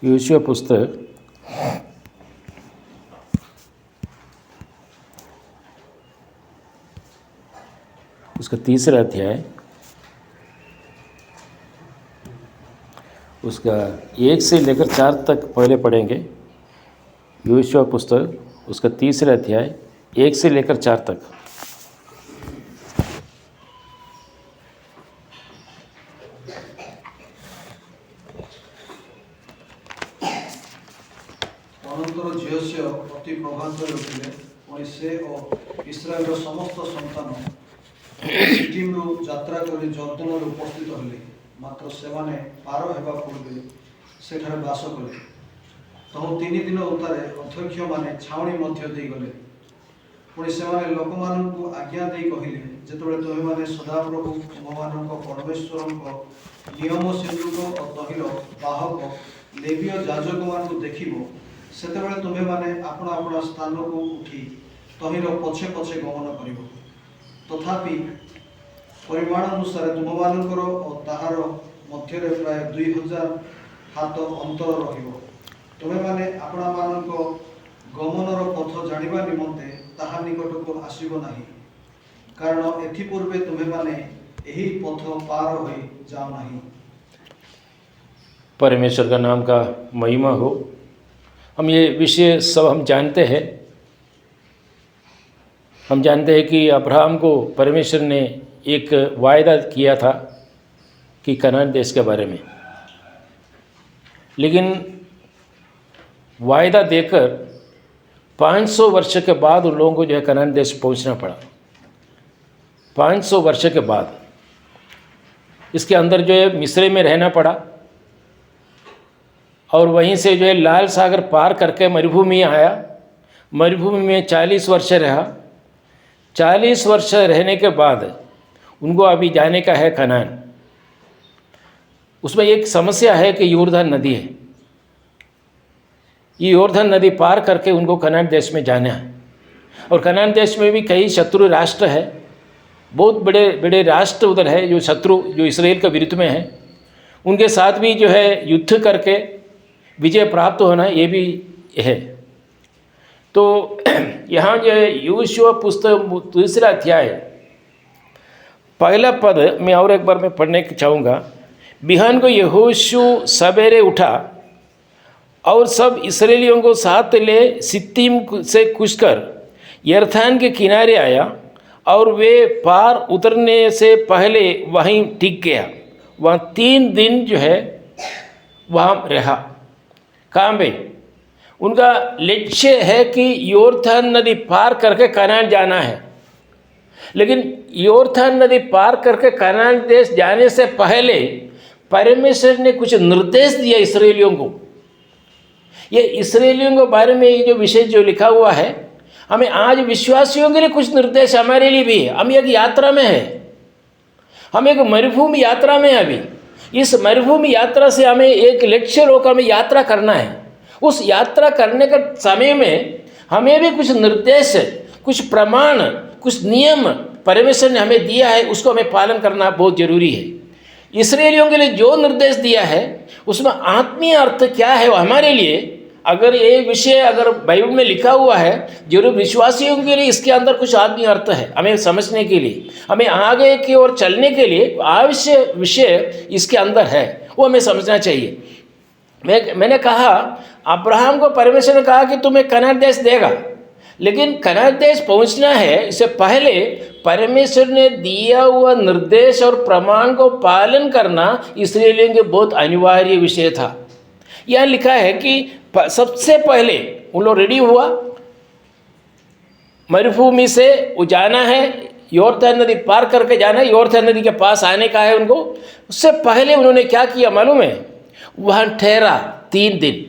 Yoshua पुस्तक उसका 3रा अध्याय उसका 1 से लेकर 4 तक पहले पढ़ेंगे। योशुआ पुस्तक उसका 3रा अध्याय 1 से लेकर 4 तक। अनंतर झियोस्य अति प्रभांतर उठिले पुणी से और इस्राएल समस्त संतान सिटिम्रु यात्रा कर जर्दन उपस्थित हेले। मात्र सेमाने पार हेबा पूर्वे सेठारे बास कले। तहु 3 दिन उतारे अध्यक्ष माने छावणी मध्य दे गले। पुणी सेमाने लोक माननकु आज्ञा दे कहिले, जेतबेले तुमे माने सदाप्रभु तुममानक परमेश्वरक नियम सिंधुक और तहिल बाहक लेवीय याजक मानकु देखिबो, सेतेबेले तुमे माने आपणा आपणा स्थान को उठी तहिर पछे पछे गमन करिबो। तथापि परिमाण अनुसार तुममानकर और ताहार मध्य प्राय 2000 हाथ अंतर रहिबो। तुमे माने आपणा मानक गमनर पथ जानिबा निमंते ताहा निकटको आसीबो नाही, कारण एथि पूर्वे तुमे माने एही पथ पार होई जाओ नाही। परमेश्वर का नाम का महिमा हो। हम ये विषय सब हम जानते हैं। हम जानते हैं कि अब्राहम को परमेश्वर ने एक वायदा किया था कि कनान देश के बारे में, लेकिन वायदा देकर 500 वर्ष के बाद उन लोगों को जो है कनान देश पहुंचना पड़ा। 500 वर्ष के बाद इसके अंदर जो है मिस्र में रहना पड़ा और वहीं से जो है लाल सागर पार करके मरुभूमि आया। मरुभूमि में 40 वर्ष रहा। 40 वर्ष रहने के बाद उनको अभी जाने का है कनान। उसमें एक समस्या है कि योर्दान नदी है। ये योर्दान नदी पार करके उनको कनान देश में जाना है। और कनान देश में भी कई शत्रु राष्ट्र है, बहुत बड़े बड़े राष्ट्र उधर है जो शत्रु जो इसराइल के विरुद्ध में है। उनके साथ भी जो है युद्ध करके विजय प्राप्त होना ये भी है। तो यहाँ जो है योशुआ पुस्तक 3रा अध्याय पहला पद मैं और एक बार मैं पढ़ने चाहूँगा। बिहान को यहोशू सवेरे उठा और सब इसराइलियों को साथ ले सित्तीम से कूचकर यरथान के किनारे आया और वे पार उतरने से पहले वहीं टिक गया। वहाँ 3 दिन जो है वहाँ रहा। कहाँ पे? उनका लक्ष्य है कि योर्दान नदी पार करके कनान जाना है, लेकिन योर्दान नदी पार करके कनान देश जाने से पहले परमेश्वर ने कुछ निर्देश दिया इसराइलियों को। ये इसराइलियों के बारे में ये जो विषय जो लिखा हुआ है, हमें आज विश्वासियों के लिए कुछ निर्देश हमारे लिए भी है। हम एक यात्रा में है, हम एक मरुभूमि यात्रा में है। अभी इस मरुभूमि यात्रा से हमें एक लक्ष्य रोक हमें यात्रा करना है। उस यात्रा करने के समय में हमें भी कुछ निर्देश, कुछ प्रमाण, कुछ नियम परमेश्वर ने हमें दिया है, उसको हमें पालन करना बहुत जरूरी है। इसराइलियों के लिए जो निर्देश दिया है उसमें आत्मीय अर्थ क्या है वो हमारे लिए, अगर ये विषय अगर बाइबल में लिखा हुआ है, जरूर विश्वासियों के लिए इसके अंदर कुछ आत्मीय अर्थ है। हमें समझने के लिए, हमें आगे की ओर चलने के लिए आवश्यक विषय इसके अंदर है, वो हमें समझना चाहिए। मैंने कहा अब्राहम को परमेश्वर ने कहा कि तुम्हें कनान देश देगा, लेकिन कनान देश पहुंचना है इससे पहले परमेश्वर ने दिया हुआ निर्देश और प्रमाण को पालन करना इसराइलियों के बहुत अनिवार्य विषय था। यहाँ लिखा है कि सबसे पहले उन लोग रेडी हुआ, मरुभूमि से वो जाना है, योर्दान नदी पार करके जाना है, योर्दान नदी के पास आने का है उनको। उससे पहले उन्होंने क्या किया मालूम है? वहाँ ठहरा 3 दिन।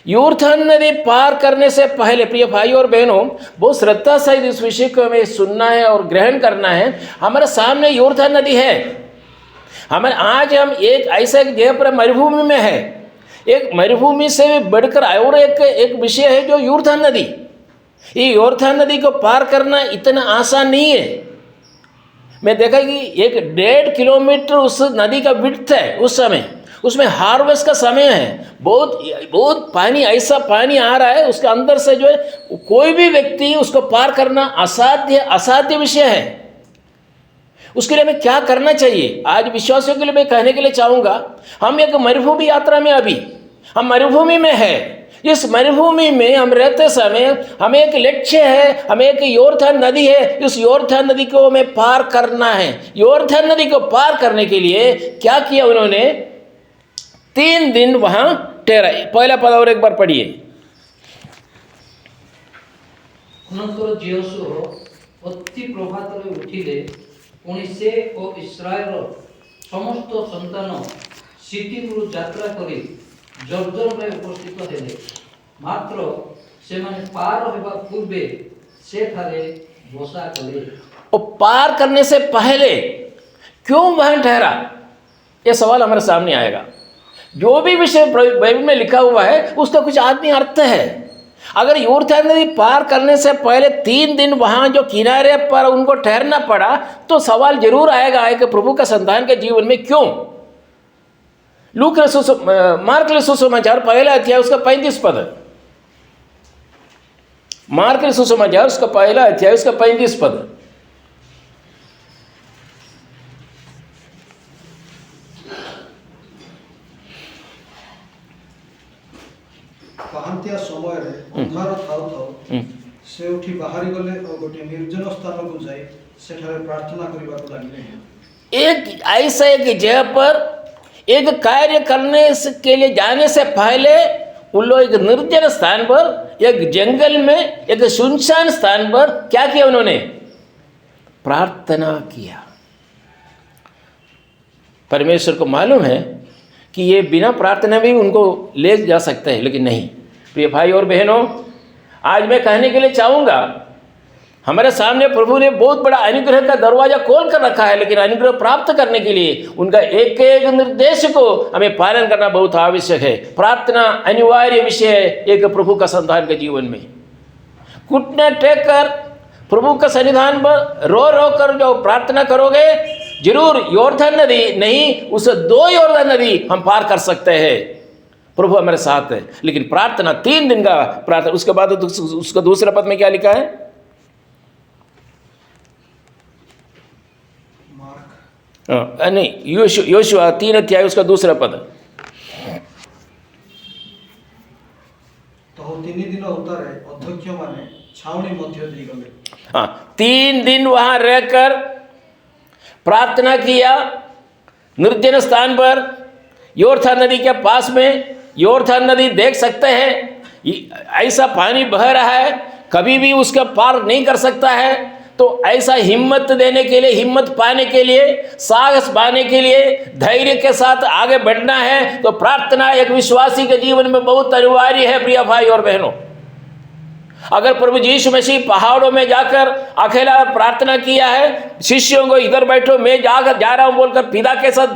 योर्दान नदी पार करने से पहले प्रिय भाई और बहनों, बहुत श्रद्धा सहित इस विषय को हमें सुनना है और ग्रहण करना है। हमारे सामने योर्दान नदी है। हमारे आज हम एक ऐसा जगह पर मरुभूमि में है। एक मरुभूमि से भी बढ़कर और एक विषय है जो योर्दान नदी। ये योर्दान नदी को पार करना इतना आसान नहीं है। मैं देखा कि 1.5 किलोमीटर उस नदी का विड्थ है उस समय, उसमें हार्वेस्ट का समय है, बहुत बहुत पानी, ऐसा पानी आ रहा है उसके अंदर से जो है कोई भी व्यक्ति उसको पार करना असाध्य विषय है। उसके लिए हमें क्या करना चाहिए? आज विश्वासियों के लिए मैं कहने के लिए चाहूँगा, हम एक मरुभूमि यात्रा में, अभी हम मरुभूमि में है। इस मरुभूमि में हम रहते समय हमें एक लक्ष्य है, हमें एक यॉर्दन नदी है, इस यॉर्दन नदी को हमें पार करना है। यॉर्दन नदी को पार करने के लिए क्या किया उन्होंने? 3 दिन वहाँ ठहराए। पहला पद और एक बार पढ़िए। अनंतर जियोशुआ अति प्रभातरे उठिले, पुणी से ओ इस्राएल समस्त संतान सिटिमु यात्रा करी जर्जन में उपस्थित हेले। मात्र से माने पार होगा पूर्वे से ठारे बसा कले। और पार करने से पहले क्यों वहाँ ठहरा? ये सवाल हमारे सामने आएगा। जो भी विषय बाइबल में लिखा हुआ है उसका कुछ आदमी अर्थ है। अगर यॉर्दन नदी पार करने से पहले 3 दिन वहाँ जो किनारे पर उनको ठहरना पड़ा, तो सवाल जरूर आएगा कि प्रभु का संतान के जीवन में क्यों? मार्क के सुसमाचार पहला अध्याय उसका 35 पद है। मार्क के सुसमाचार उसका पहला अध्याय उसका 35 पद है। ପାହାନ୍ତିଆ ସମୟରେ ଅନ୍ଧାର ଥାଉ ଥାଉ ସେ ଉଠି ବାହାରି ଗଲେ ଓ ଗୋଟିଏ ନିର୍ଜନ ସ୍ଥାନକୁ ଯାଇ ସେଠାରେ ପ୍ରାର୍ଥନା କରିବାକୁ ଲାଗିଲେ। एक ऐसा एक जगह पर एक कार्य करने के लिए जाने से पहले उन लोग एक निर्जन स्थान पर, एक जंगल में, एक सुनसान स्थान पर क्या किया? उन्होंने प्रार्थना किया। परमेश्वर को मालूम है कि ये बिना प्रार्थना भी उनको ले जा सकते हैं, लेकिन नहीं। प्रिय भाई और बहनों, आज मैं कहने के लिए चाहूँगा, हमारे सामने प्रभु ने बहुत बड़ा अनुग्रह का दरवाजा खोल कर रखा है, लेकिन अनुग्रह प्राप्त करने के लिए उनका एक एक निर्देश को हमें पालन करना बहुत आवश्यक है। प्रार्थना अनिवार्य विषय है एक प्रभु का संतान के जीवन में। घुटने टेक कर प्रभु का सन्निधान पर रो रो कर जो प्रार्थना करोगे, जरूर यॉर्दन नदी नहीं, उस 2 यॉर्दन नदी हम पार कर सकते हैं। प्रभु हमारे साथ है। लेकिन प्रार्थना 3 दिन का प्रार्थना। उसके बाद उसका दूसरा पद में क्या लिखा है? नहीं, योशुआ 3 अध्याय उसका दूसरा पद। तो 3 दिन उतारे अध्यक्ष माने छावनी मध्य दी गले। हाँ, 3 दिन वहाँ रहकर प्रार्थना किया निर्जन स्थान पर, यॉर्दन नदी के पास में। यॉर्दन नदी देख सकते हैं, ऐसा पानी बह रहा है, कभी भी उसका पार नहीं कर सकता है। तो ऐसा हिम्मत देने के लिए, हिम्मत पाने के लिए, साहस पाने के लिए, धैर्य के साथ आगे बढ़ना है, तो प्रार्थना एक विश्वासी के जीवन में बहुत अनिवार्य है। प्रिय भाई और बहनों, अगर प्रभु यीशु मसीह पहाड़ों में जाकर अकेला प्रार्थना किया है, शिष्यों को इधर बैठो मैं जा रहा हूँ बोलकर पिता के साथ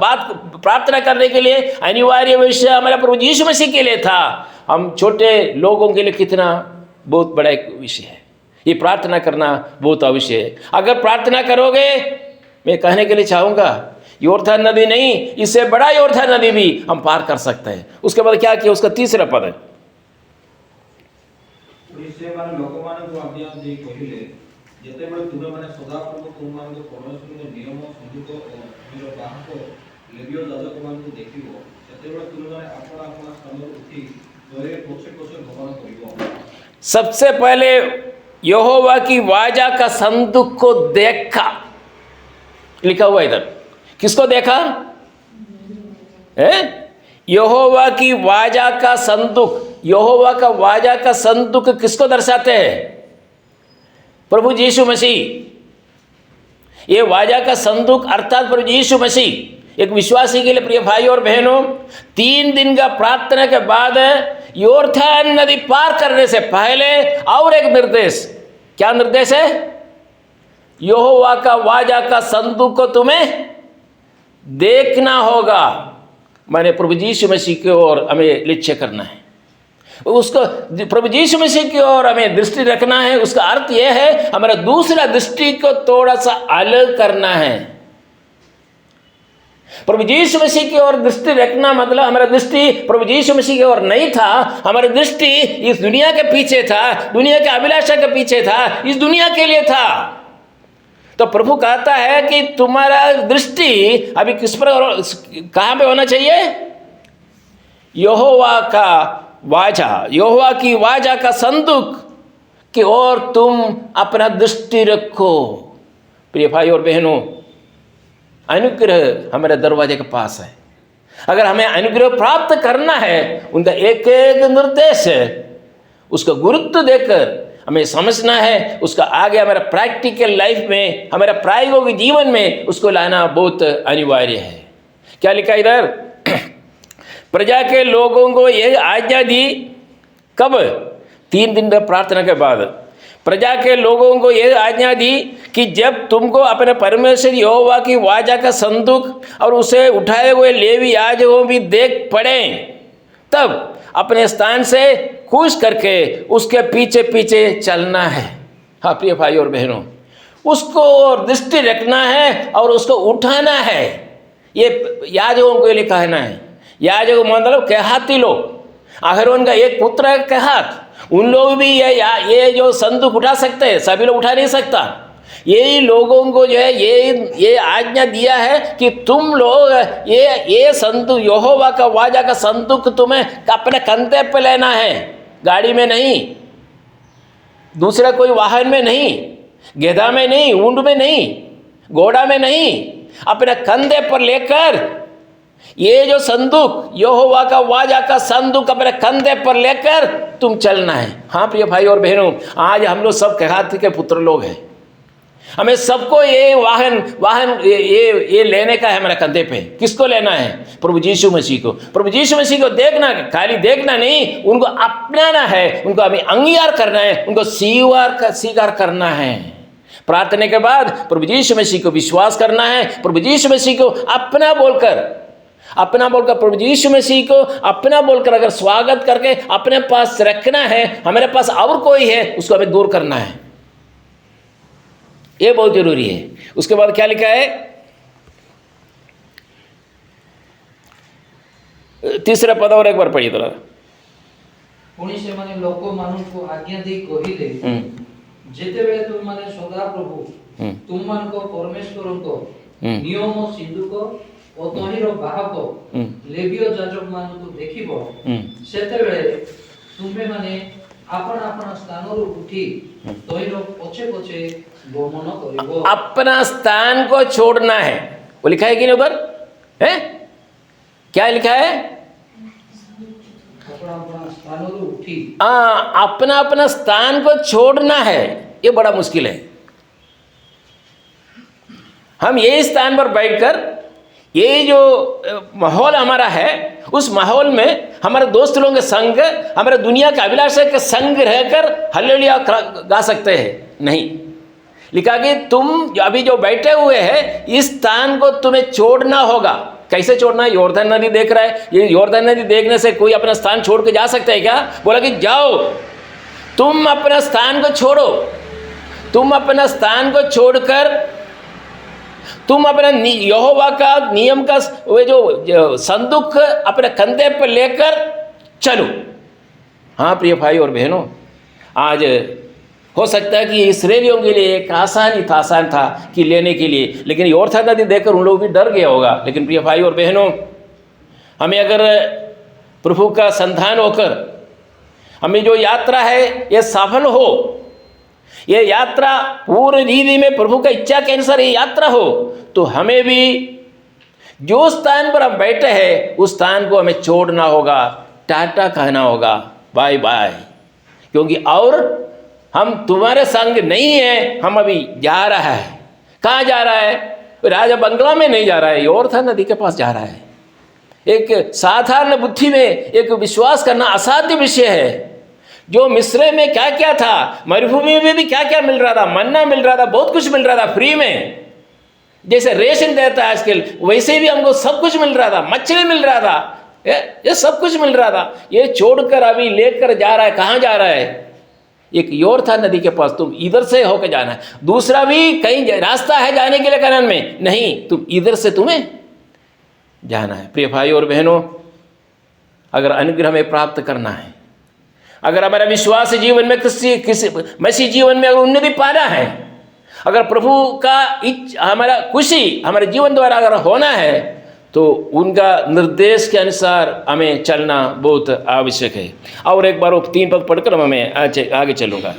बात प्रार्थना करने के लिए अनिवार्य विषय हमारा प्रभु यीशु मसीह के लिए था। हम छोटे लोगों के लिए कितना बहुत बड़ा एक विषय है। ये प्रार्थना करना बहुत आवश्यक है। अगर प्रार्थना करोगे, मैं कहने के लिए चाहूँगा, यॉर्दन नदी नहीं, इससे बड़ा यॉर्दन नदी भी हम पार कर सकते हैं। उसके बाद क्या किया? उसका तीसरा पद है। सबसे पहले यहोवा की वाचा का संदूक को देखा, लिखा हुआ इधर। किसको देखा है? यहोवा की वाचा का संदूक। यहोवा का वाचा का संदूक किसको दर्शाते हैं? प्रभु यीशु मसीह। ये वाचा का संदूक अर्थात प्रभु यीशु मसीह एक विश्वासी के लिए। प्रिय भाई और बहनों, 3 दिन का प्रार्थना के बाद यॉर्दन नदी पार करने से पहले और एक निर्देश। क्या निर्देश है? यहोवा का वाचा का संदूक को तुम्हें देखना होगा। माने प्रभु यीशु मसीह की ओर हमें लक्ष्य करना है, उसको प्रभु यीशु मसीह की ओर हमें दृष्टि रखना है। उसका अर्थ यह है हमारा दूसरा दृष्टि को थोड़ा सा अलग करना है। प्रभु यीशु मसीह की ओर दृष्टि रखना मतलब हमारा दृष्टि प्रभु यीशु मसीह की ओर नहीं था, हमारी दृष्टि इस दुनिया के पीछे था, दुनिया के अभिलाषा के पीछे था, इस दुनिया के लिए था। तो प्रभु कहता है कि तुम्हारा दृष्टि अभी किस पर, कहाँ पे होना चाहिए? यहोवा का वाचा, यहोवा की वाचा का संदूक की ओर तुम अपना दृष्टि रखो। प्रिय भाई और बहनों, अनुग्रह हमारे दरवाजे के पास है। अगर हमें अनुग्रह प्राप्त करना है, उनका एक एक निर्देश है, उसका गुरुत्व देकर हमें समझना है, उसका आगे हमारा प्रैक्टिकल लाइफ में, हमारा प्रायोगिक जीवन में उसको लाना बहुत अनिवार्य है। क्या लिखा इधर? प्रजा के लोगों को यह आज्ञा दी, कब? 3 दिन में प्रार्थना के बाद प्रजा के लोगों को यह आज्ञा दी कि जब तुमको अपने परमेश्वर यहोवा की वाचा का संदूक और उसे उठाए हुए लेवी याजकों भी देख पड़े, तब अपने स्थान से कूच करके उसके पीछे पीछे चलना है। हाँ प्रिय भाई और बहनों, उसको दृष्टि रखना है और उसको उठाना है। ये याजकों के लिए कहना है। याजक मतलब कहती लोग, अहरोन का एक पुत्र है कहत, उन लोग भी ये जो संदूक उठा सकते हैं, सभी लोग उठा नहीं सकता। यही लोगों को जो है ये आज्ञा दिया है कि तुम लोग ये संदूक, यहोवा का वाचा का संदूक तुम्हें अपने कंधे पे लेना है, गाड़ी में नहीं, दूसरा कोई वाहन में नहीं, गेधा में नहीं, ऊंट में नहीं, घोड़ा में नहीं, अपने कंधे पर लेकर ये जो संदूक, यहोवा का वाचा का संदूक अपने कंधे पर लेकर तुम चलना है। हाँ प्रिय भाई और बहनों, आज हम लोग सब कहत के पुत्र लोग हैं। हमें सबको ये वाहन ये लेने का है हमारे कंधे पे। किसको लेना है? प्रभु यीशु मसीह को। प्रभु यीशु मसीह को देखना, खाली देखना नहीं, उनको अपनाना है, उनको हमें अंगीकार करना है, उनको स्वीकार करना है। प्रार्थना के बाद प्रभु यीशु मसीह को विश्वास करना है, प्रभु यीशु मसीह को अपना बोलकर प्रभु यीशु मसीह को अपना बोलकर अगर स्वागत करके अपने पास रखना है, हमारे पास और कोई है उसको हमें दूर करना है, ये बहुत जरूरी है। उसके बाद क्या लिखा है? 3रा पद और एक बार पढ़िए थोड़ा। पुणी से माने लोको मानुको आज्ञा दी कहिले जेते बेले तुम माने सदा प्रभु तुम मान को परमेश्वर को नियम सिंधुक ओ तोहिर बाहक लेबियो जाजक मान को देखिबो, सेते बेले तुम्हे माने अपना स्थान उठी तोहिर पछे पछे गमन करिबो। अपना स्थान को छोड़ना है, वो लिखा है कि नहीं ऊपर? है क्या लिखा है? अपना स्थान उठी, अपना स्थान को छोड़ना है। ये बड़ा मुश्किल है। हम यही स्थान पर बैठकर ये जो माहौल हमारा है, उस माहौल में हमारे दोस्त लोगों के संग, हमारे दुनिया के अभिलाषा के संग रहकर हल्लेलुया गा सकते हैं? नहीं। लिखा कि तुम अभी जो बैठे हुए हैं, इस स्थान को तुम्हें छोड़ना होगा। कैसे छोड़ना है? यॉर्दन नदी देख रहा है, ये यॉर्दन नदी देखने से कोई अपना स्थान छोड़ के जा सकता है क्या? बोला कि जाओ, तुम अपना स्थान को छोड़ो, तुम अपना स्थान को छोड़कर तुम अपना यहोवा का नियम का वे जो संदूक अपने कंधे पर लेकर चलो। हाँ प्रिय भाई और बहनों, आज हो सकता है कि इस्राएलियों के लिए एक आसान था कि लेने के लिए, लेकिन यॉर्दन नदी देखकर उन लोग भी डर गया होगा। लेकिन प्रिय भाई और बहनों, हमें अगर प्रभु का संतान होकर हमें जो यात्रा है ये सफल हो, ये यात्रा पूर्ण रीति में प्रभु का इच्छा के अनुसार ये यात्रा हो, तो हमें भी जो स्थान पर हम बैठे हैं उस स्थान को हमें छोड़ना होगा, टाटा कहना होगा, बाय बाय। क्योंकि और हम तुम्हारे संग नहीं है, हम अभी जा रहा है। कहाँ जा रहा है? राजा बंगला में नहीं जा रहा है, यॉर्दन नदी के पास जा रहा है। एक साधारण बुद्धि में एक विश्वास करना असाध्य विषय है। जो मिस्र में क्या क्या था, मरुभूमि में भी क्या क्या मिल रहा था, मन्ना मिल रहा था, बहुत कुछ मिल रहा था फ्री में, जैसे रेशन देता है आजकल, वैसे भी हमको सब कुछ मिल रहा था, मछली मिल रहा था, ये सब कुछ मिल रहा था। ये छोड़कर अभी लेकर जा रहा है। कहाँ जा रहा है? एक यॉर्दन नदी के पास। तुम इधर से होकर जाना है। दूसरा भी कहीं रास्ता है जाने के लिए कनान में? नहीं, तुम इधर से तुम्हें जाना है। प्रिय भाई और बहनों, अगर अनुग्रह हमें प्राप्त करना है, अगर हमारा विश्वास जीवन में किसी मसीह जीवन में अगर उन्नति पाना है, अगर प्रभु का हमारा खुशी हमारे जीवन द्वारा अगर होना है, तो उनका निर्देश के अनुसार हमें चलना बहुत आवश्यक है। और एक बार वो 3 पद पढ़कर मैं आगे चलूँगा।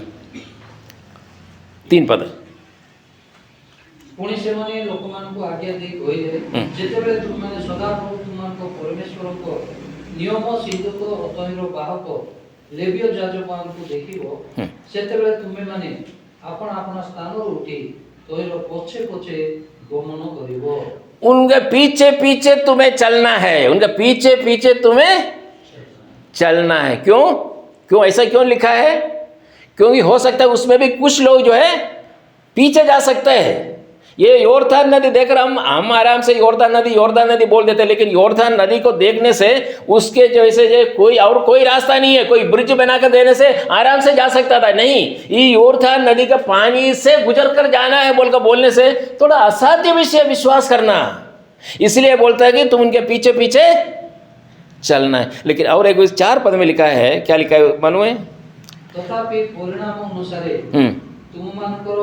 3 पद। पुणी से माने लोकमान को आज्ञा दे कहले जेतेबेले तुमने सदाप्रभु तुमको परमेश्वर को नियम सिद्धको अतहिरो बाहक लेविय जाजमान को देखिबो सेतेबेले तुमे माने आपण आपण स्थान उठी तहिरो पछे पछे गमन करिवो। उनके पीछे पीछे तुम्हें चलना है, उनके पीछे पीछे तुम्हें चलना है। क्यों ऐसा क्यों लिखा है? क्योंकि हो सकता है उसमें भी कुछ लोग जो है पीछे जा सकते हैं। ये योर्दान नदी देखकर हम आराम से योर्दान नदी बोल देते हैं, लेकिन योर्दान नदी को देखने से उसके जैसे कोई रास्ता नहीं है, कोई ब्रिज बनाकर देने से आराम से जा सकता था। नहीं, ये योर्दान नदी का पानी से गुजर कर जाना है बोलकर बोलने से थोड़ा असाध्य विषय विश्वास करना। इसलिए बोलता है कि तुम उनके पीछे पीछे चलना है। लेकिन और एक 4 पद में लिखा है, क्या लिखा है मालूम? तथापि परिणाम अनुसारे तुममानकर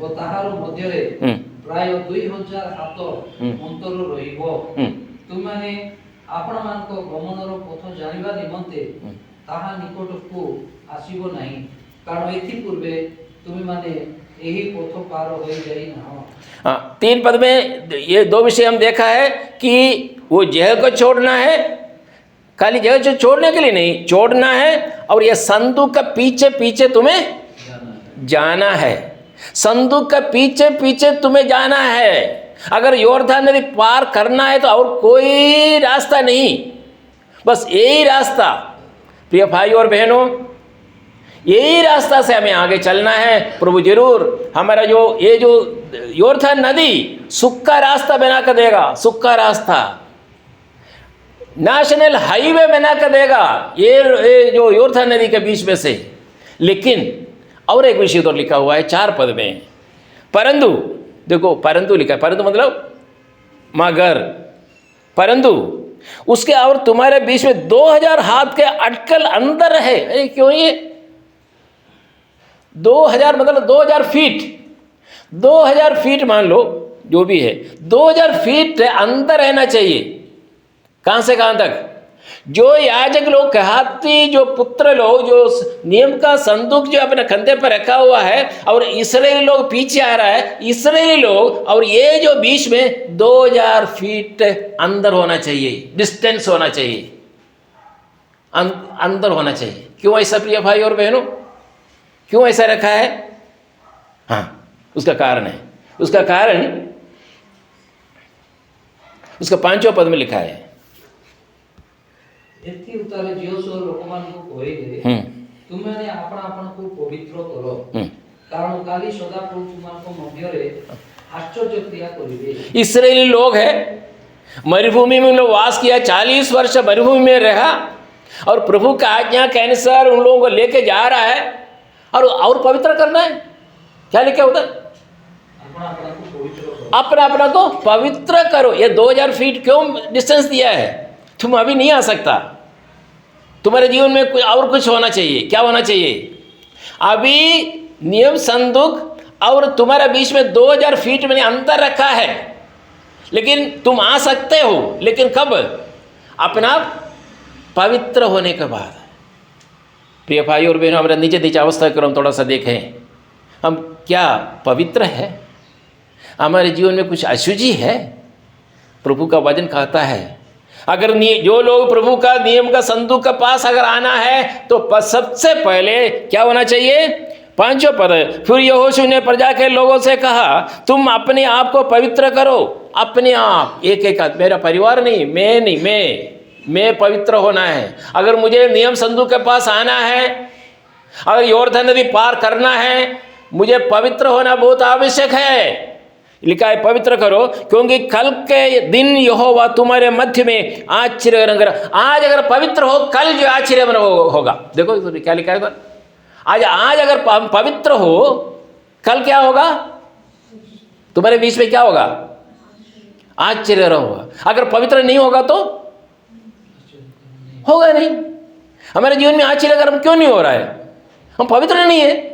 ओ ताहार मध्यरे प्राय 2000 हाथ अंतर रहिबो। तुमने आपण मानको गमनर पथ जानिबा निमंते ताहा निकटकू आसीबो नाही, कारण एथि पूर्वे तुम माने एही पथ पार होई जाई ना। 3 पद में ये 2 विषय हम देखा है कि वो जगह को छोड़ना है, खाली जगह छोड़ने के लिए नहीं, छोड़ना है, और ये संदूक का पीछे पीछे तुम्हें जाना है। संदूक का पीछे पीछे तुम्हें जाना है। अगर योर्दान नदी पार करना है तो और कोई रास्ता नहीं, बस यही रास्ता। प्रिय भाई और बहनों, यही रास्ता से हमें आगे चलना है। प्रभु जरूर हमारा जो योर्दान नदी सूखा रास्ता बना कर देगा, सूखा रास्ता नेशनल हाईवे बना कर देगा ये जो योर्दान नदी के बीच में से। लेकिन और एक विषय तो लिखा हुआ है 4 पद में, परंतु देखो, परंतु लिखा है, परंतु मतलब मगर, परंतु उसके और तुम्हारे बीच में 2000 हाथ के अटकल अंदर है। अरे क्यों? ये 2000 मतलब 2000 फीट, 2000 फीट मान लो जो भी है, 2000 फीट अंदर रहना चाहिए। कहां से कहां तक? जो याजक लोग, कहाती जो पुत्र लोग, जो नियम का संदूक जो अपने कंधे पर रखा हुआ है, और इस्राएली लोग पीछे आ रहा है, इस्राएली लोग और ये जो बीच में 2000 फीट अंदर होना चाहिए, डिस्टेंस होना चाहिए, अंदर होना चाहिए। क्यों ऐसा प्रिय भाई और बहनों, क्यों ऐसा रखा है? हाँ, उसका कारण है। उसका कारण उसका 5वें पद में लिखा है। एथि उतारे जियोसो लोकमान को कहले तुमने आपण आपण को पवित्र करो, कारण काली सदा प्रभु तुमान को मध्यरे आश्चर्य क्रिया करिवे। इस्राएली लोग है, मरुभूमि में लोग वास किया, 40 वर्ष मरुभूमि में रहा, और प्रभु का आज्ञा के अनुसार उन लोगों को लेके जा रहा है, और पवित्र करना है। क्या लिखा उधर? अपना अपना को पवित्र करो। ये 2000 फीट क्यों डिस्टेंस दिया है? तुम अभी नहीं आ सकता, तुम्हारे जीवन में कोई और कुछ होना चाहिए। क्या होना चाहिए? अभी नियम संदूक और तुम्हारे बीच में 2000 फीट में अंतर रखा है, लेकिन तुम आ सकते हो, लेकिन कब? अपना पवित्र होने के बाद। प्रिय भाई और बहनों, हमारा निज अवस्था को हम थोड़ा सा देखें, हम क्या पवित्र है? हमारे जीवन में कुछ अशुचि है? प्रभु का वचन कहता है, अगर जो लोग प्रभु का नियम का संदूक के पास अगर आना है तो सबसे पहले क्या होना चाहिए? 5वां पद, फिर यहोशू ने प्रजा के लोगों से कहा, तुम अपने आप को पवित्र करो। अपने आप, एक एक, मेरा परिवार नहीं, मैं पवित्र होना है। अगर मुझे नियम संदूक के पास आना है, अगर योर्दान नदी पार करना है, मुझे पवित्र होना बहुत आवश्यक है। लिखा है पवित्र करो, क्योंकि कल के दिन यहोवा तुम्हारे मध्य में आश्चर्य करेगा। आज अगर पवित्र हो, कल जो आश्चर्य होगा। देखो क्या लिखा है, आज अगर पवित्र हो, कल क्या होगा? तुम्हारे बीच में क्या होगा? आश्चर्य होगा। अगर पवित्र नहीं होगा तो होगा नहीं। हमारे जीवन में आश्चर्यकर्म क्यों नहीं हो रहा है? हम पवित्र नहीं है।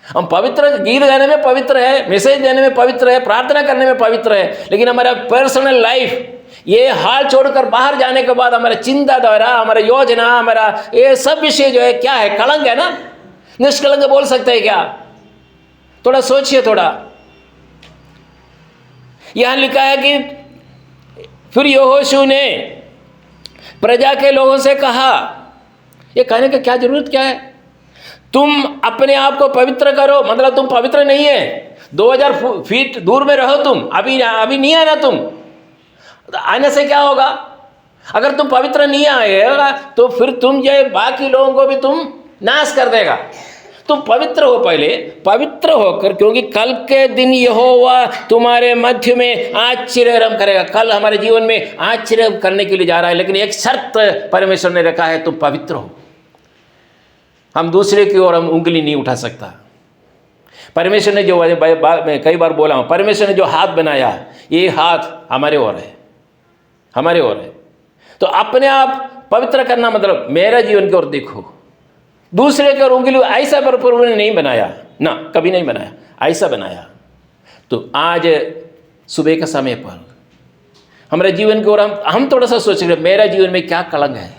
हम पवित्र गीत गाने में पवित्र है, मैसेज देने में पवित्र है, प्रार्थना करने में पवित्र है, लेकिन हमारा पर्सनल लाइफ ये हाल छोड़कर बाहर जाने के बाद हमारा चिंता द्वारा, हमारा योजना, हमारा ये सब विषय जो है क्या है? कलंक है ना। निष्कलंक बोल सकते हैं क्या? थोड़ा सोचिए। थोड़ा यहां लिखा है कि फिर यहोशू ने प्रजा के लोगों से कहा, ये कहने का क्या जरूरत क्या है? तुम अपने आप को पवित्र करो, मतलब तुम पवित्र नहीं है। 2000 फीट दूर में रहो तुम, अभी नहीं आना तुम। आने से क्या होगा? अगर तुम पवित्र नहीं आएगा तो फिर तुम जो बाकी लोगों को भी तुम नाश कर देगा। तुम पवित्र हो, पहले पवित्र होकर, क्योंकि कल के दिन यहोवा तुम्हारे मध्य में आश्चर्य करेगा। कल हमारे जीवन में आश्चर्य करने के लिए जा रहा है, लेकिन एक शर्त परमेश्वर ने रखा है, तुम पवित्र हो। हम दूसरे की ओर हम उंगली नहीं उठा सकता। परमेश्वर ने जो मैं कई बार बोला हूँ, परमेश्वर ने जो हाथ बनाया, ये हाथ हमारे ओर है, हमारे ओर है। तो अपने आप पवित्र करना मतलब मेरा जीवन की ओर देखो, दूसरे की ओर उंगली। ऐसा प्रभु ने नहीं बनाया ना, कभी नहीं बनाया, ऐसा बनाया। तो आज सुबह के समय पर हमारे जीवन की ओर हम थोड़ा सा सोच रहे, मेरा जीवन में क्या कलंक है,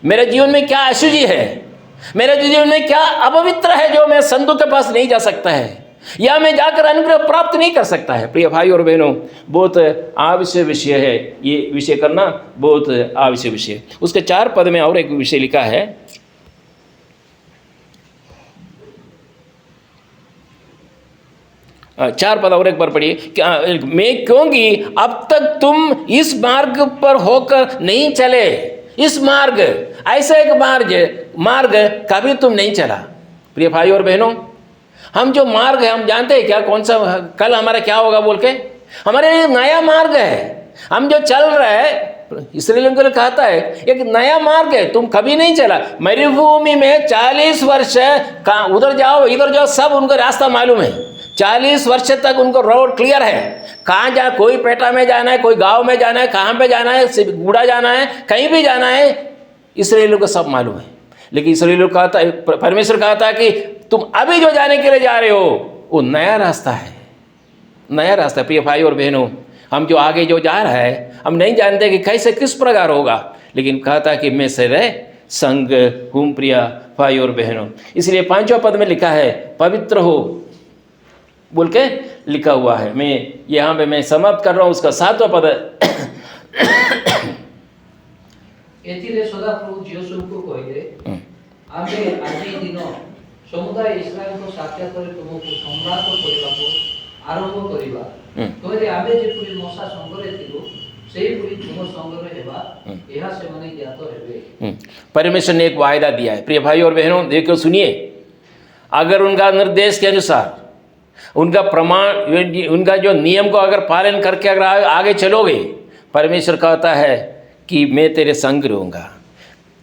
मेरे जीवन में क्या अशुचि है, मेरे जीवन में क्या अपवित्र है जो मैं संतों के पास नहीं जा सकता है, या मैं जाकर अनुग्रह प्राप्त नहीं कर सकता है। प्रिय भाई और बहनों, बहुत आवश्यक विषय है ये, विषय करना बहुत आवश्यक विषय। उसके 4 पद में और एक विषय लिखा है, 4 पद और एक बार पढ़िए। मैं क्योंकि अब तक तुम इस मार्ग पर होकर नहीं चले, इस मार्ग, ऐसा एक मार्ग कभी तुम नहीं चला। प्रिय भाई और बहनों, हम जो मार्ग है हम जानते हैं क्या? कौन सा कल हमारा क्या होगा बोल के? हमारे लिए नया मार्ग है। हम जो चल रहे हैं, इसराइलियों को कहता है एक नया मार्ग है, तुम कभी नहीं चला। मरुभूमि में 40 वर्ष उधर जाओ इधर जाओ, सब उनको रास्ता मालूम है। 40 वर्ष तक उनको रोड क्लियर है, कहाँ जाना, कोई पेटा में जाना है, कोई गांव में जाना है, कहाँ पे जाना है, गुड़ा जाना है, कहीं भी जाना है, इसराइलियों को सब मालूम है। लेकिन इसराइलियों को कहता है, परमेश्वर कहता है कि तुम अभी जो जाने के लिए जा रहे हो वो नया रास्ता है, नया रास्ता। प्रिय भाई और बहनों, हम जो आगे जो जा रहा है हम नहीं जानते कि कैसे किस प्रकार होगा, लेकिन कहता है कि मैं तेरे संग हूँ। प्रिय भाई और बहनों, इसलिए 5वां पद में लिखा है पवित्र हो बोल के लिखा हुआ है। मैं यहाँ पे मैं समाप्त कर रहा हूँ। उसका 7वां पद एथिरे सदाप्रभु जियोशुको कहिरे आमे आजि दिन समुदाय इस्राएल को साक्षात करे तुमको सम्राट करिबाको आरंभ करिबा। कहले आमे जेपुरी मोसा संगरे थिलु सेही पुरी तुम संगरे हेबा, यह से माने ज्ञात हेबे। परमेश्वर ने एक वायदा दिया है। प्रिय भाई और बहनों, देखो सुनिए, अगर उनका निर्देश के अनुसार, उनका प्रमाण, उनका जो नियम को अगर पालन करके अगर आगे चलोगे, परमेश्वर कहता है कि मैं तेरे संग रहूँगा।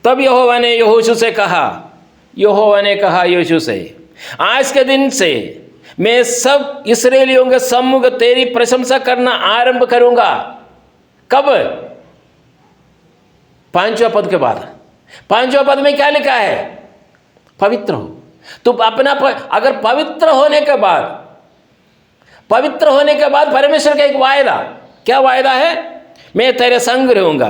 तब यहोवा ने यहोशू से कहा, यहोवा ने कहा यहोशू से, आज के दिन से मैं सब इस्राएलियों के सम्मुख तेरी प्रशंसा करना आरंभ करूँगा। कब? 5वां पद के बाद। 5वां पद में क्या लिखा है? पवित्र हो। तो अपना अगर पवित्र होने के बाद, पवित्र होने के बाद परमेश्वर का एक वायदा, क्या वायदा है? मैं तेरे संग रहूँगा,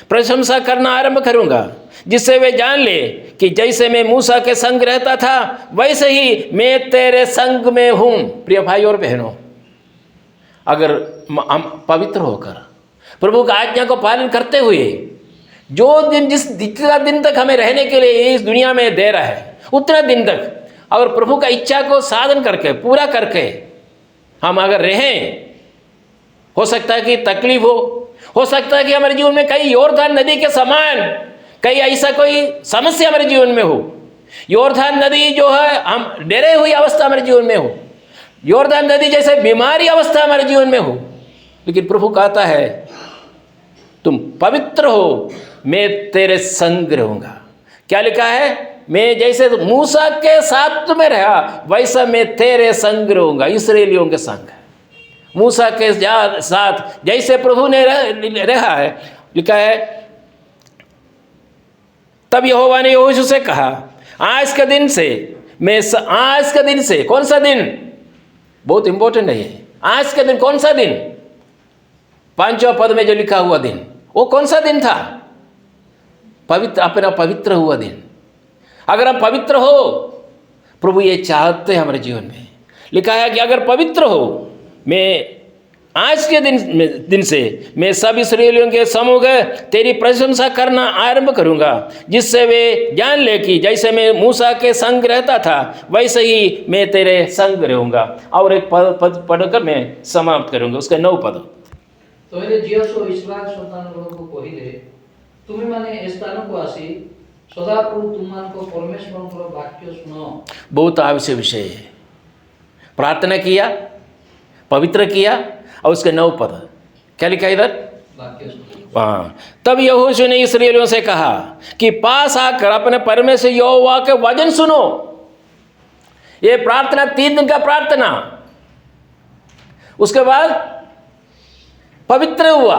प्रशंसा करना आरंभ करूँगा, जिससे वे जान ले कि जैसे मैं मूसा के संग रहता था वैसे ही मैं तेरे संग में हूँ। प्रिय भाई और बहनों, अगर हम पवित्र होकर प्रभु का आज्ञा को पालन करते हुए जो दिन, जितना दिन तक हमें रहने के लिए इस दुनिया में दे रहा है, उतना दिन तक अगर प्रभु का इच्छा को साधन करके, पूरा करके हम अगर रहें, हो सकता है कि तकलीफ हो सकता है कि हमारे जीवन में कई योर्दान नदी के समान कई ऐसा कोई समस्या हमारे जीवन में हो। योर्दान नदी जो है, हम डरे हुई अवस्था हमारे जीवन में हो, योर्दान नदी जैसे बीमारी अवस्था हमारे जीवन में हो, लेकिन प्रभु कहता है तुम पवित्र हो, मैं तेरे संग रहूँगा। क्या लिखा है? मैं जैसे मूसा के साथ में रहा वैसा मैं तेरे संग रहूँगा, इस्राएलियों के संग। मूसा के साथ जैसे प्रभु ने रहा है, लिखा है, तब यहोवा ने यहोशू से कहा, आज के दिन से कौन सा दिन, बहुत इंपॉर्टेंट है ये, आज का दिन कौन सा दिन, 5वां पद में जो लिखा हुआ दिन, वो कौन सा दिन था, पवित्र, अपना पवित्र हुआ दिन। अगर हम पवित्र हो, प्रभु ये चाहते हैं हमारे जीवन में। लिखा है कि अगर पवित्र हो, मैं आज के दिन से मैं सब इस्राएलियों के समूह तेरी प्रशंसा करना आरंभ करूंगा, जिससे वे जान ले कि जैसे मैं मूसा के संग रहता था वैसे ही मैं तेरे संग रहूंगा। और एक पद पढ़कर मैं समाप्त करूंगा, उसका 9 पद। तो ये जियोसो इस्राएल संतान को कहिले, तुम्हें माने स्थान को आसी सदाप्रभु तुमान को परमेश्वर को वाक्य सुनो। बहुत आवश्यक विषय है। प्रार्थना किया, पवित्र किया, और उसके 9 पद क्या लिखा इधर, हाँ, तब यहोशू ने इस्राएलियों से कहा कि पास आकर अपने परमेश्वर यहोवा के वचन सुनो। ये प्रार्थना 3 दिन का प्रार्थना, उसके बाद पवित्र हुआ,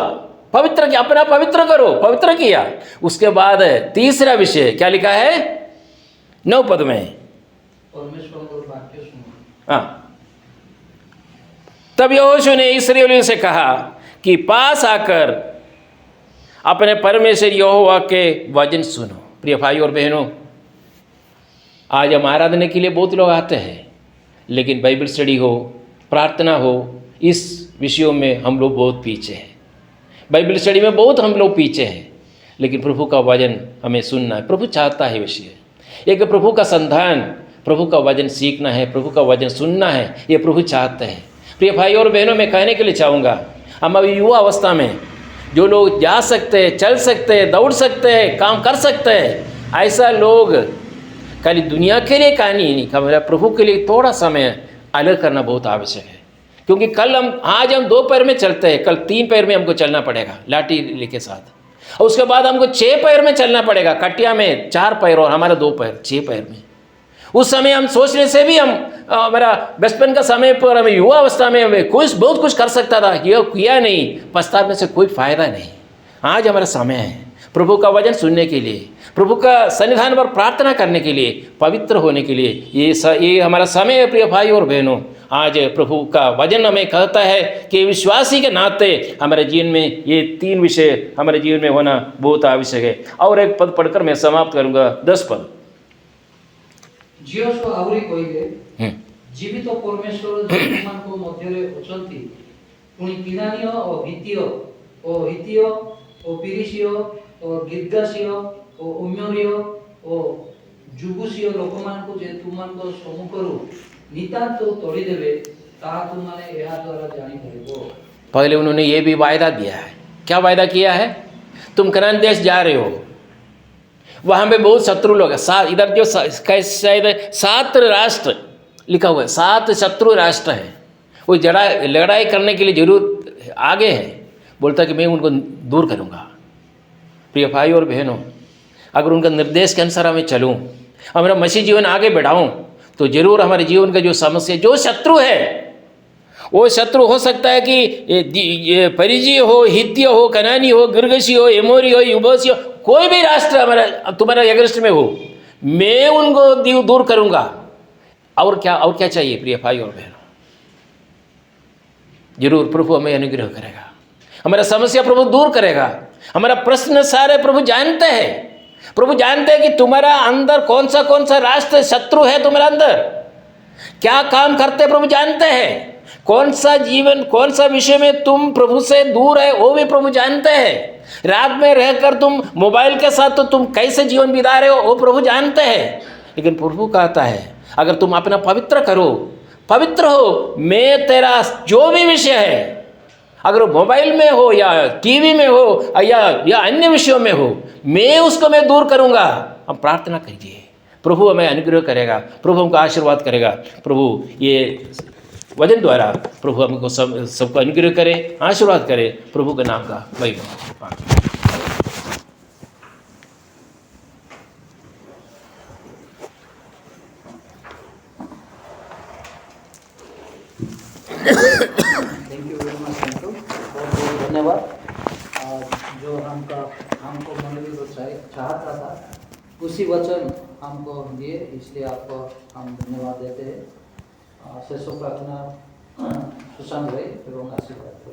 पवित्र किया, अपना पवित्र करो, पवित्र किया। उसके बाद तीसरा विषय क्या लिखा है 9 पद में, परमेश्वर को वाक्य सुनो। हाँ, तब यहोशू ने इस्राएलियों से कहा कि पास आकर अपने परमेश्वर यहोवा के वचन सुनो। प्रिय भाई और बहनों, आज हम आराधना के लिए बहुत लोग आते हैं, लेकिन बाइबल स्टडी हो, प्रार्थना हो, इस विषयों में हम लोग बहुत पीछे हैं। बाइबल स्टडी में बहुत हम लोग पीछे हैं, लेकिन प्रभु का वचन हमें सुनना है। प्रभु चाहता है विषय, एक प्रभु का संधान, प्रभु का वचन सीखना है, प्रभु का वचन सुनना है, ये प्रभु चाहते हैं। प्रिय भाई और बहनों, मैं कहने के लिए चाहूँगा, हम अभी युवा अवस्था में जो लोग जा सकते हैं, चल सकते हैं, दौड़ सकते हैं, काम कर सकते हैं, ऐसा लोग खाली दुनिया के लिए कहानी नहीं, हमारा प्रभु के लिए थोड़ा समय अलग करना बहुत आवश्यक है। क्योंकि आज हम 2 पैर में चलते हैं, कल 3 पैर में हमको चलना पड़ेगा लाठी लेके साथ, और उसके बाद हमको 6 पैर में चलना पड़ेगा, कटिया में 4 पैर और हमारा 2 पैर, 6 पैर में। उस समय हम सोचने से भी हम हमारा बचपन का समय पर, हमें युवा अवस्था में हमें बहुत कुछ कर सकता था, ये किया नहीं, पछताने से कोई फायदा नहीं। आज हमारा समय है प्रभु का वचन सुनने के लिए, प्रभु का सन्निधान पर प्रार्थना करने के लिए, पवित्र होने के लिए। ये हमारा समय है। प्रिय भाई और बहनों, आज प्रभु का वचन हमें कहता है कि विश्वासी के नाते हमारे जीवन में ये 3 विषय हमारे जीवन में होना बहुत आवश्यक है। और एक पद पढ़कर मैं समाप्त करूँगा, 10 पद। जियोसो आउरी कहिले, जीवित परमेश्वर जो मध्य अछंती, पुणी किनानीय और हितीय और हितीय और पिरिसीय और गिर्गासीय और उम्योरीय और जुबुसीय लोकमान को जे तुमान को सम्मुखरु नितांत तोड़ी देवे, ता तुमाने यह द्वारा जानी परिबो। पहले उन्होंने ये भी वायदा दिया है। क्या वायदा किया है? तुम कनान देश जा रहे हो, वहाँ पे बहुत शत्रु लोग हैं। इधर जो शायद 7 राष्ट्र लिखा हुआ है, 7 शत्रु राष्ट्र हैं। वो लड़ाई करने के लिए जरूर आगे है। बोलता कि मैं उनको दूर करूँगा। प्रिय भाई और बहनों, अगर उनका निर्देश के अनुसार हमें चलूँ, हमारा मसीह जीवन आगे बढ़ाऊँ, तो जरूर हमारे जीवन का जो समस्या, जो शत्रु है, वो शत्रु हो सकता है कि ये परिजी हो, हित्य हो, कनानी हो, गिर्गशी हो, एमोरी हो, युबसी हो, कोई भी राष्ट्र हमारा तुम्हारा अगेंस्ट में हो, मैं उनको दूर करूँगा। और क्या चाहिए प्रिय भाई और बहनों? जरूर प्रभु हमें अनुग्रह करेगा, हमारा समस्या प्रभु दूर करेगा। हमारा प्रश्न सारे प्रभु जानते हैं। प्रभु जानते हैं कि तुम्हारा अंदर कौन सा राष्ट्र शत्रु है, तुम्हारा अंदर क्या काम करते प्रभु जानते हैं। कौन सा जीवन, कौन सा विषय में तुम प्रभु से दूर है, वो भी प्रभु जानते हैं। रात में रहकर तुम मोबाइल के साथ तो तुम कैसे जीवन बिता रहे हो, वो प्रभु जानते हैं। लेकिन प्रभु कहता है, अगर तुम अपना पवित्र करो, पवित्र हो, मैं तेरा जो भी विषय है, अगर मोबाइल में हो या टीवी में हो या अन्य विषयों में हो, मैं दूर करूँगा। हम प्रार्थना कीजिए, प्रभु हमें अनुग्रह करेगा, प्रभु हमको आशीर्वाद करेगा। प्रभु ये वचन द्वारा प्रभु हमको सबको अनुग्रह करे, आशीर्वाद करे। प्रभु के नाम का महिमा। Thank you very much uncle, बहुत बहुत धन्यवाद। जो हमको मंडली को चाहता था उसी वचन हमको दिए, इसलिए आपको हम धन्यवाद देते हैं। शेषों प्रार्थना सुशांत भाई एवं आशीर्वाद।